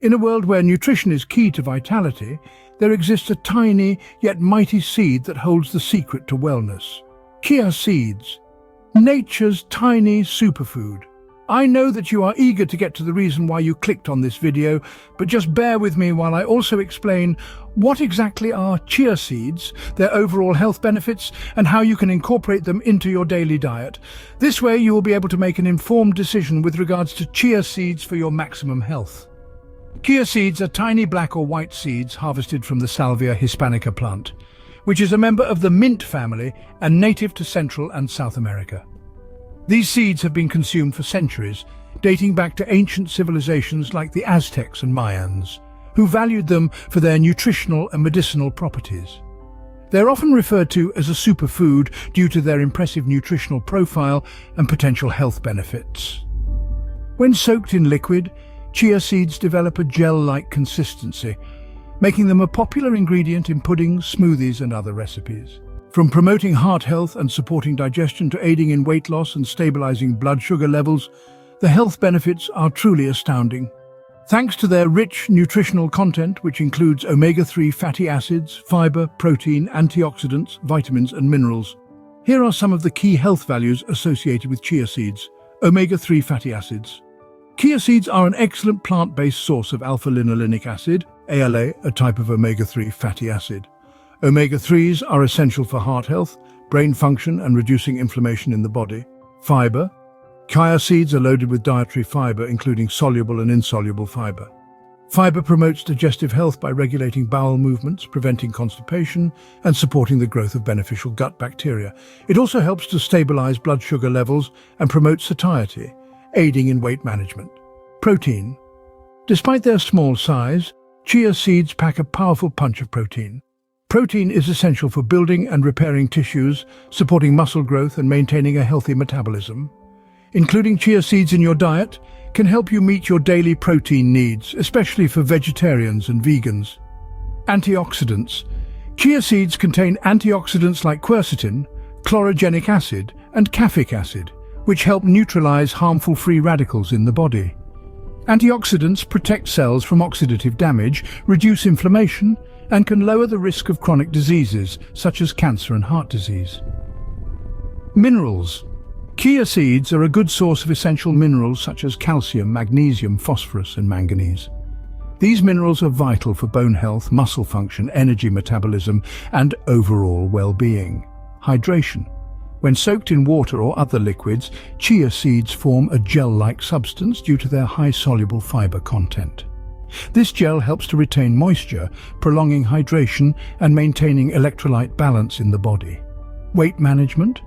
In a world where nutrition is key to vitality, there exists a tiny yet mighty seed that holds the secret to wellness. Chia seeds, nature's tiny superfood. I know that you are eager to get to the reason why you clicked on this video, but just bear with me while I also explain what exactly are chia seeds, their overall health benefits, and how you can incorporate them into your daily diet. This way you will be able to make an informed decision with regards to chia seeds for your maximum health. Chia seeds are tiny black or white seeds harvested from the Salvia hispanica plant, which is a member of the mint family and native to Central and South America. These seeds have been consumed for centuries, dating back to ancient civilizations like the Aztecs and Mayans, who valued them for their nutritional and medicinal properties. They're often referred to as a superfood due to their impressive nutritional profile and potential health benefits. When soaked in liquid, chia seeds develop a gel-like consistency, making them a popular ingredient in puddings, smoothies, and other recipes. From promoting heart health and supporting digestion to aiding in weight loss and stabilizing blood sugar levels, the health benefits are truly astounding. Thanks to their rich nutritional content, which includes omega-3 fatty acids, fiber, protein, antioxidants, vitamins, and minerals. Here are some of the key health values associated with chia seeds. Omega-3 fatty acids. Chia seeds are an excellent plant-based source of alpha-linolenic acid, ALA, a type of omega-3 fatty acid. Omega-3s are essential for heart health, brain function, and reducing inflammation in the body. Fiber. Chia seeds are loaded with dietary fiber, including soluble and insoluble fiber. Fiber promotes digestive health by regulating bowel movements, preventing constipation, and supporting the growth of beneficial gut bacteria. It also helps to stabilize blood sugar levels and promote satiety, aiding in weight management. Protein. Despite their small size, chia seeds pack a powerful punch of protein. Protein is essential for building and repairing tissues, supporting muscle growth and maintaining a healthy metabolism. Including chia seeds in your diet can help you meet your daily protein needs, especially for vegetarians and vegans. Antioxidants. Chia seeds contain antioxidants like quercetin, chlorogenic acid, and caffeic acid, which help neutralize harmful free radicals in the body. Antioxidants protect cells from oxidative damage, reduce inflammation, and can lower the risk of chronic diseases such as cancer and heart disease. Minerals. Chia seeds are a good source of essential minerals such as calcium, magnesium, phosphorus, and manganese. These minerals are vital for bone health, muscle function, energy metabolism, and overall well-being. Hydration. When soaked in water or other liquids, chia seeds form a gel-like substance due to their high soluble fiber content. This gel helps to retain moisture, prolonging hydration and maintaining electrolyte balance in the body. Weight management.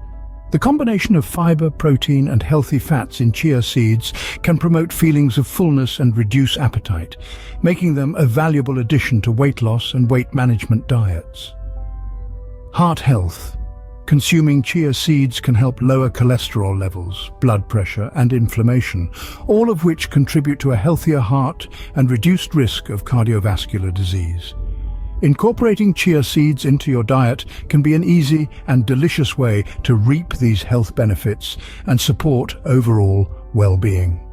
The combination of fiber, protein, and healthy fats in chia seeds can promote feelings of fullness and reduce appetite, making them a valuable addition to weight loss and weight management diets. Heart health. Consuming chia seeds can help lower cholesterol levels, blood pressure, and inflammation, all of which contribute to a healthier heart and reduced risk of cardiovascular disease. Incorporating chia seeds into your diet can be an easy and delicious way to reap these health benefits and support overall well-being.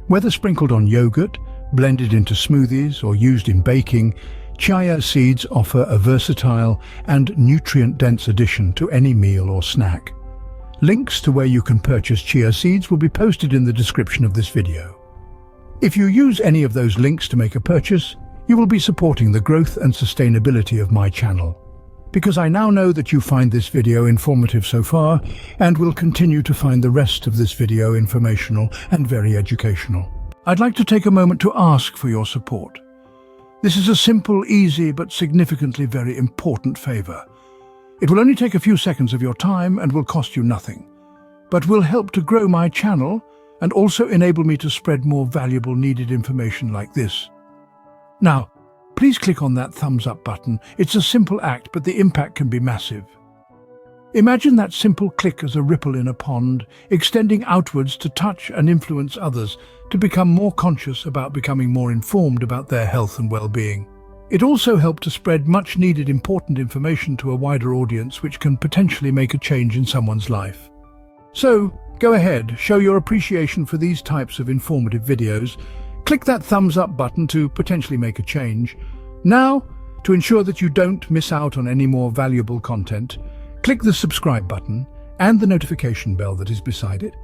Whether sprinkled on yogurt, blended into smoothies, or used in baking, chia seeds offer a versatile and nutrient-dense addition to any meal or snack. Links to where you can purchase chia seeds will be posted in the description of this video. If you use any of those links to make a purchase, you will be supporting the growth and sustainability of my channel. Because I now know that you find this video informative so far, and will continue to find the rest of this video informational and very educational. I'd like to take a moment to ask for your support. This is a simple, easy, but significantly very important favor. It will only take a few seconds of your time and will cost you nothing, but will help to grow my channel and also enable me to spread more valuable needed information like this. Now, please click on that thumbs up button. It's a simple act, but the impact can be massive. Imagine that simple click as a ripple in a pond, extending outwards to touch and influence others to become more conscious about becoming more informed about their health and well-being. It also helped to spread much needed important information to a wider audience, which can potentially make a change in someone's life. So, go ahead, show your appreciation for these types of informative videos. Click that thumbs up button to potentially make a change. Now, to ensure that you don't miss out on any more valuable content, click the subscribe button and the notification bell that is beside it.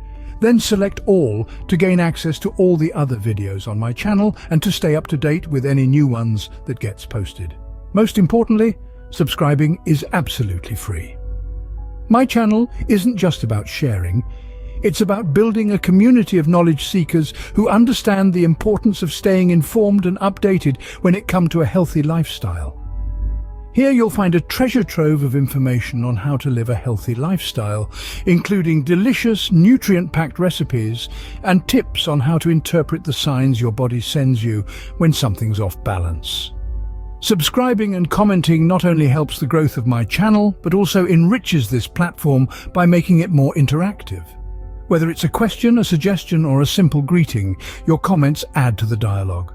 Then select all to gain access to all the other videos on my channel and to stay up to date with any new ones that gets posted. Most importantly, subscribing is absolutely free. My channel isn't just about sharing. It's about building a community of knowledge seekers who understand the importance of staying informed and updated when it comes to a healthy lifestyle. Here you'll find a treasure trove of information on how to live a healthy lifestyle, including delicious, nutrient-packed recipes and tips on how to interpret the signs your body sends you when something's off balance. Subscribing and commenting not only helps the growth of my channel, but also enriches this platform by making it more interactive. Whether it's a question, a suggestion, or a simple greeting, your comments add to the dialogue.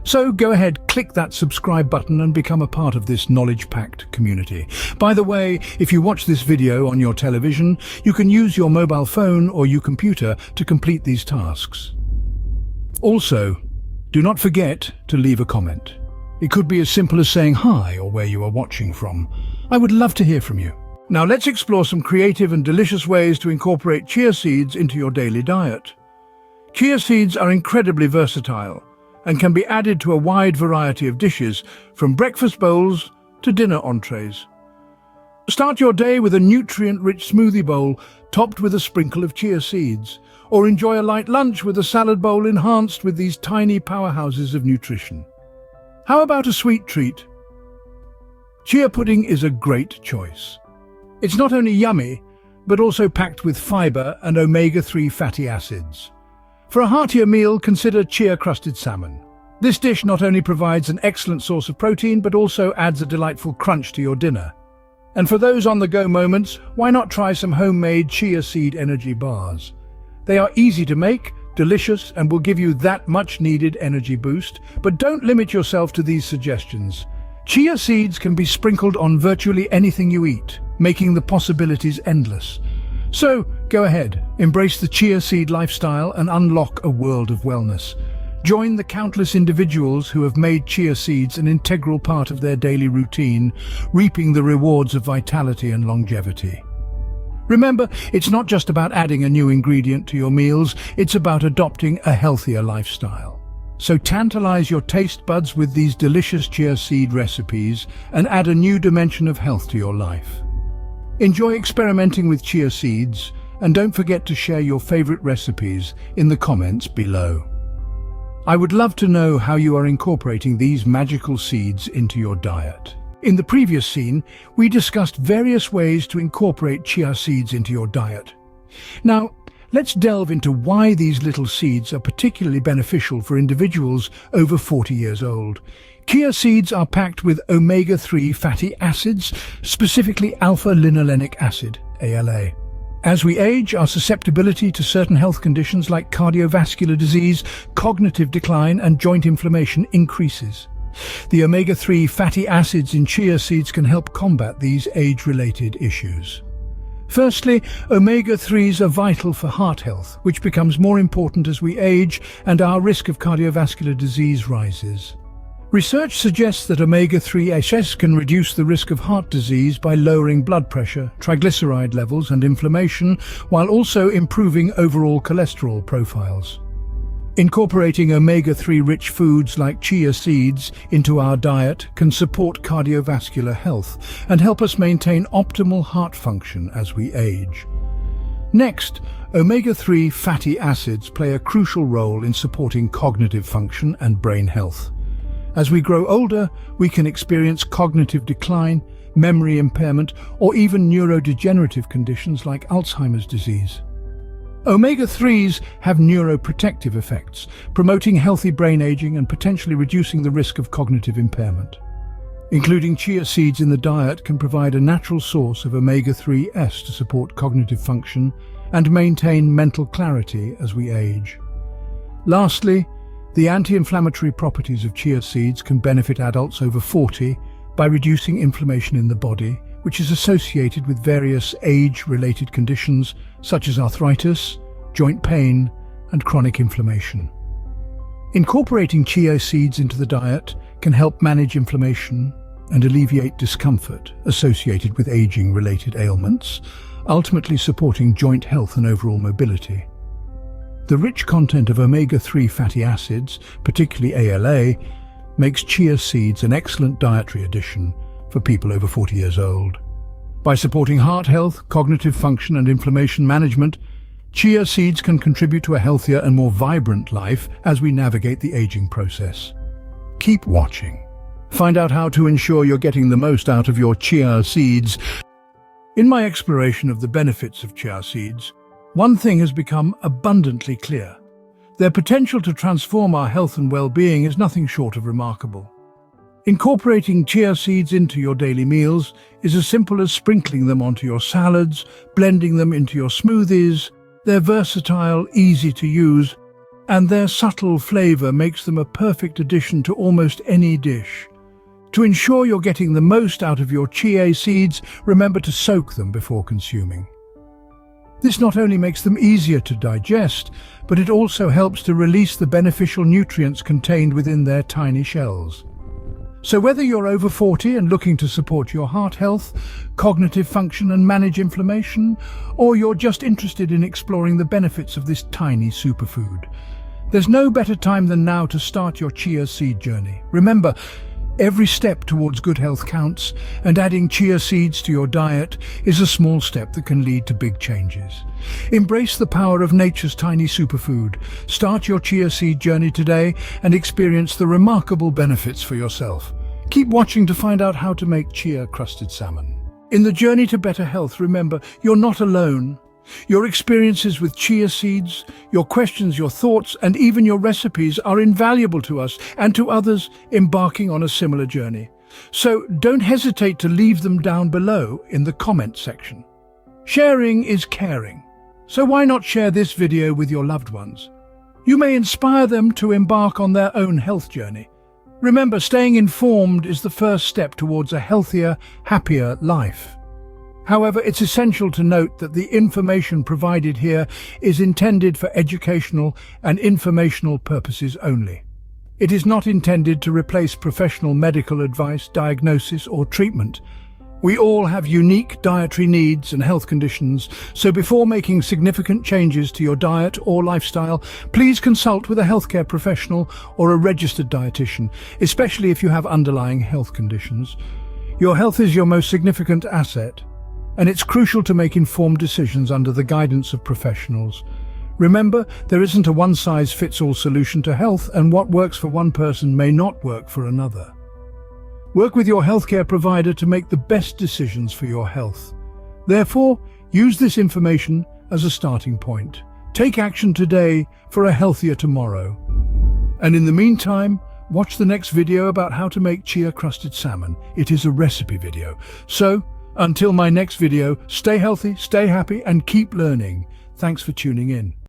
So go ahead, click that subscribe button and become a part of this knowledge-packed community. By the way, if you watch this video on your television, you can use your mobile phone or your computer to complete these tasks. Also, do not forget to leave a comment. It could be as simple as saying hi or where you are watching from. I would love to hear from you. Now let's explore some creative and delicious ways to incorporate chia seeds into your daily diet. Chia seeds are incredibly versatile and can be added to a wide variety of dishes, from breakfast bowls to dinner entrees. Start your day with a nutrient-rich smoothie bowl topped with a sprinkle of chia seeds, or enjoy a light lunch with a salad bowl enhanced with these tiny powerhouses of nutrition. How about a sweet treat? Chia pudding is a great choice. It's not only yummy, but also packed with fiber and omega-3 fatty acids. For a heartier meal, consider chia-crusted salmon. This dish not only provides an excellent source of protein, but also adds a delightful crunch to your dinner. And for those on-the-go moments, why not try some homemade chia seed energy bars? They are easy to make, delicious, and will give you that much-needed energy boost. But don't limit yourself to these suggestions. Chia seeds can be sprinkled on virtually anything you eat, making the possibilities endless. So, go ahead, embrace the chia seed lifestyle and unlock a world of wellness. Join the countless individuals who have made chia seeds an integral part of their daily routine, reaping the rewards of vitality and longevity. Remember, it's not just about adding a new ingredient to your meals, it's about adopting a healthier lifestyle. So tantalize your taste buds with these delicious chia seed recipes and add a new dimension of health to your life. Enjoy experimenting with chia seeds, and don't forget to share your favorite recipes in the comments below. I would love to know how you are incorporating these magical seeds into your diet. In the previous scene, we discussed various ways to incorporate chia seeds into your diet. Now, let's delve into why these little seeds are particularly beneficial for individuals over 40 years old. Chia seeds are packed with omega-3 fatty acids, specifically alpha-linolenic acid, ALA. As we age, our susceptibility to certain health conditions like cardiovascular disease, cognitive decline, and joint inflammation increases. The omega-3 fatty acids in chia seeds can help combat these age-related issues. Firstly, omega-3s are vital for heart health, which becomes more important as we age and our risk of cardiovascular disease rises. Research suggests that omega-3s can reduce the risk of heart disease by lowering blood pressure, triglyceride levels, and inflammation, while also improving overall cholesterol profiles. Incorporating omega-3-rich foods like chia seeds into our diet can support cardiovascular health and help us maintain optimal heart function as we age. Next, omega-3 fatty acids play a crucial role in supporting cognitive function and brain health. As we grow older, we can experience cognitive decline, memory impairment, or even neurodegenerative conditions like Alzheimer's disease. Omega-3s have neuroprotective effects, promoting healthy brain aging and potentially reducing the risk of cognitive impairment. Including chia seeds in the diet can provide a natural source of omega-3s to support cognitive function and maintain mental clarity as we age. Lastly, the anti-inflammatory properties of chia seeds can benefit adults over 40 by reducing inflammation in the body, which is associated with various age-related conditions such as arthritis, joint pain, and chronic inflammation. Incorporating chia seeds into the diet can help manage inflammation and alleviate discomfort associated with aging-related ailments, ultimately supporting joint health and overall mobility. The rich content of omega-3 fatty acids, particularly ALA, makes chia seeds an excellent dietary addition for people over 40 years old. By supporting heart health, cognitive function and inflammation management, chia seeds can contribute to a healthier and more vibrant life as we navigate the aging process. Keep watching. Find out how to ensure you're getting the most out of your chia seeds. In my exploration of the benefits of chia seeds, one thing has become abundantly clear. Their potential to transform our health and well-being is nothing short of remarkable. Incorporating chia seeds into your daily meals is as simple as sprinkling them onto your salads, blending them into your smoothies. They're versatile, easy to use, and their subtle flavor makes them a perfect addition to almost any dish. To ensure you're getting the most out of your chia seeds, remember to soak them before consuming. This not only makes them easier to digest, but it also helps to release the beneficial nutrients contained within their tiny shells. So whether you're over 40 and looking to support your heart health, cognitive function and manage inflammation, or you're just interested in exploring the benefits of this tiny superfood, there's no better time than now to start your chia seed journey. Remember, every step towards good health counts, and adding chia seeds to your diet is a small step that can lead to big changes. Embrace the power of nature's tiny superfood. Start your chia seed journey today and experience the remarkable benefits for yourself. Keep watching to find out how to make chia-crusted salmon. In the journey to better health, remember, you're not alone. Your experiences with chia seeds, your questions, your thoughts, and even your recipes are invaluable to us and to others embarking on a similar journey. So don't hesitate to leave them down below in the comment section. Sharing is caring, so why not share this video with your loved ones? You may inspire them to embark on their own health journey. Remember, staying informed is the first step towards a healthier, happier life. However, it's essential to note that the information provided here is intended for educational and informational purposes only. It is not intended to replace professional medical advice, diagnosis, or treatment. We all have unique dietary needs and health conditions, so before making significant changes to your diet or lifestyle, please consult with a healthcare professional or a registered dietitian, especially if you have underlying health conditions. Your health is your most significant asset, and it's crucial to make informed decisions under the guidance of professionals. Remember, there isn't a one-size-fits-all solution to health, and what works for one person may not work for another. Work with your healthcare provider to make the best decisions for your health. Therefore, use this information as a starting point. Take action today for a healthier tomorrow. And in the meantime, watch the next video about how to make chia-crusted salmon. It is a recipe video. So, until my next video, stay healthy, stay happy, and keep learning. Thanks for tuning in.